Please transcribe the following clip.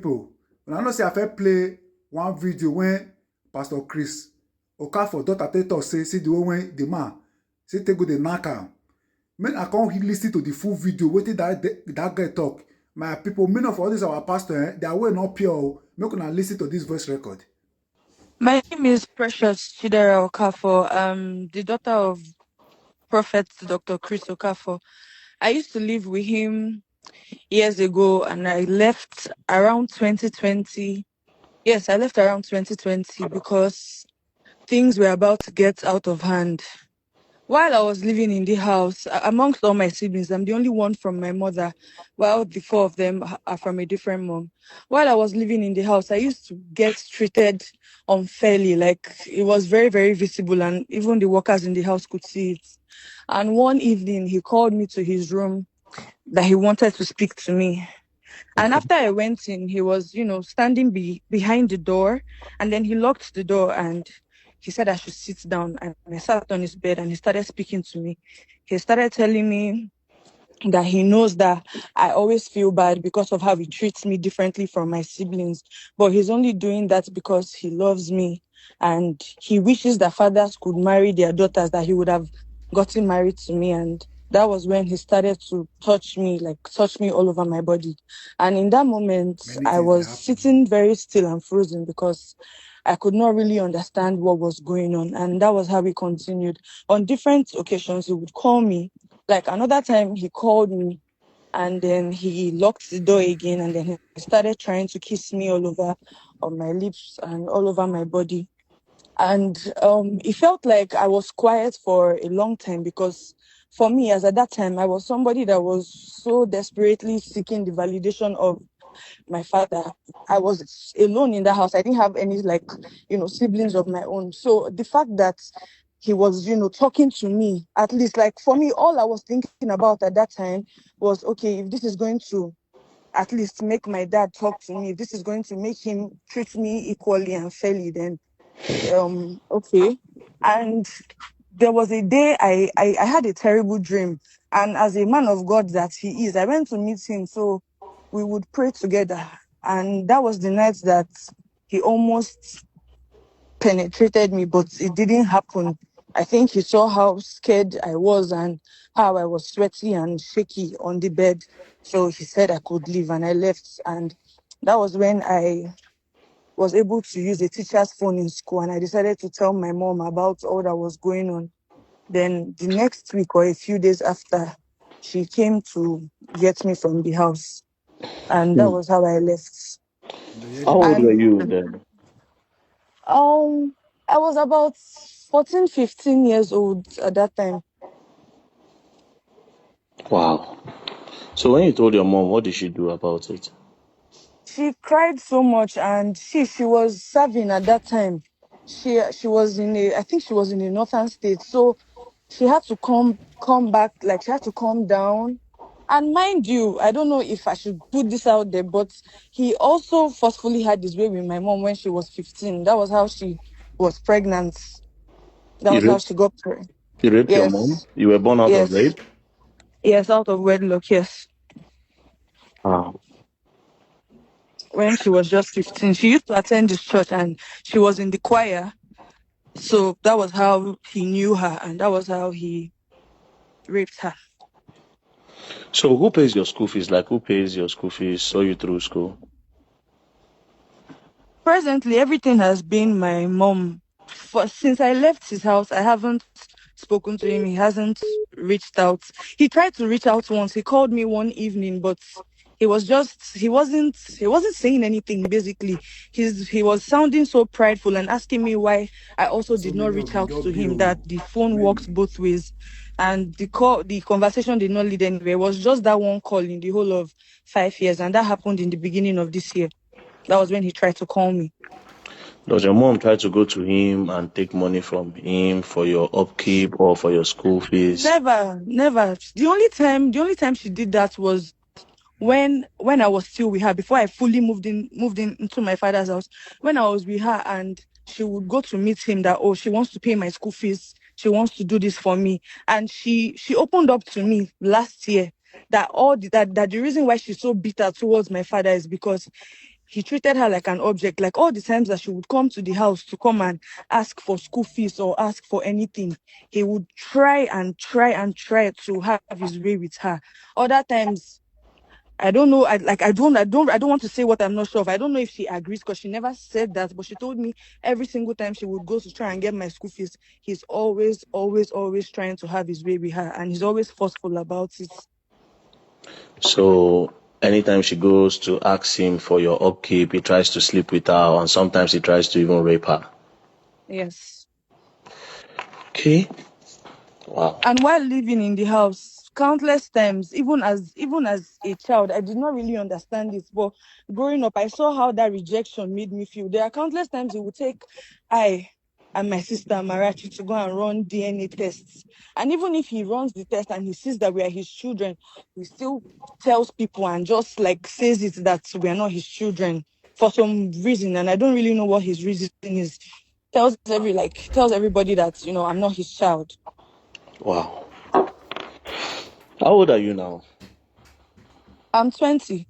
people, when I know say I fit play one video when Pastor Chris Okafor daughter take talk say see the way when the man say take go dey knack am. Make I come lis ten to the full video wetin that girl talk. My people, many of all these our pastor, their way not pure. Oh. Make una lis ten to this voice record. My name is Precious Chidera Okafor. The daughter of Prophet Dr. Chris Okafor. I used to live with him years ago and I left around 2020. Yes, I left around 2020 because things were about to get out of hand. While I was living in the house, amongst all my siblings, I'm the only one from my mother, while the four of them are from a different mom. While I was living in the house, I used to get treated unfairly, like it was very, very visible, and even the workers in the house could see it. And one evening, he called me to his room that he wanted to speak to me. And after I went in, he was, standing behind the door, and then he locked the door and he said I should sit down. And I sat on his bed and he started speaking to me. He started telling me that he knows that I always feel bad because of how he treats me differently from my siblings. But he's only doing that because he loves me. And he wishes that fathers could marry their daughters, that he would have gotten married to me. And that was when he started to touch me all over my body. And in that moment, I was sitting very still and frozen because I could not really understand what was going on. And that was how we continued. On different occasions, he would call me. Like another time, he called me and then he locked the door again. And then he started trying to kiss me all over on my lips and all over my body. And it felt like I was quiet for a long time because for me, as at that time, I was somebody that was so desperately seeking the validation of my father. I was alone in the house. I didn't have any siblings of my own. So the fact that he was, talking to me, at least like for me, all I was thinking about at that time was, okay, if this is going to at least make my dad talk to me, if this is going to make him treat me equally and fairly, then okay. And there was a day I had a terrible dream. And as a man of God that he is, I went to meet him so we would pray together. And that was the night that he almost penetrated me, but it didn't happen. I think he saw how scared I was and how I was sweaty and shaky on the bed. So he said I could leave and I left. And that was when I was able to use a teacher's phone in school, and I decided to tell my mom about all that was going on. Then the next week or a few days after, she came to get me from the house. And that was how I left. How old were you then? I was about 14, 15 years old at that time. Wow. So when you told your mom, what did she do about it? She cried so much, and she was serving at that time. She was I think she was in the northern state, so she had to come back, like she had to calm down. And mind you, I don't know if I should put this out there, but he also forcefully had his way with my mom when she was 15. That was how she was pregnant. That was how she got pregnant. You raped your mom? Yes. You were born out of rape? Yes, out of wedlock, yes. Wow. When she was just 15. She used to attend this church and she was in the choir. So that was how he knew her and that was how he raped her. So who pays your school fees? Like who pays your school fees, saw you through school? Presently, everything has been my mom. Since I left his house, I haven't spoken to him. He hasn't reached out. He tried to reach out once. He called me one evening, but he wasn't saying anything. Basically, he was sounding so prideful and asking me why I also did not reach out to him. That the phone works both ways, and the conversation did not lead anywhere. It was just that one call in the whole of 5 years, and that happened in the beginning of this year. That was when he tried to call me. Does your mom try to go to him and take money from him for your upkeep or for your school fees? Never. The only time she did that was when I was still with her, before I fully moved in into my father's house. When I was with her and she would go to meet him that, oh, she wants to pay my school fees. She wants to do this for me. And she opened up to me last year that that the reason why she's so bitter towards my father is because he treated her like an object. Like all the times that she would come to the house to come and ask for school fees or ask for anything, he would try and try and try to have his way with her. Other times, I don't know. I don't want to say what I'm not sure of. I don't know if she agrees because she never said that, but she told me every single time she would go to try and get my school fees, he's always, always, always trying to have his way with her, and he's always forceful about it. So anytime she goes to ask him for your upkeep, he tries to sleep with her, and sometimes he tries to even rape her. Yes. Okay. Wow. And while living in the house, countless times, even as a child, I did not really understand it. But growing up, I saw how that rejection made me feel. There are countless times he would take I and my sister Marachi to go and run DNA tests. And even if he runs the test and he sees that we are his children, he still tells people and just like says it that we are not his children for some reason. And I don't really know what his reason is. Tells everybody that, I'm not his child. Wow. How old are you now? I'm 20.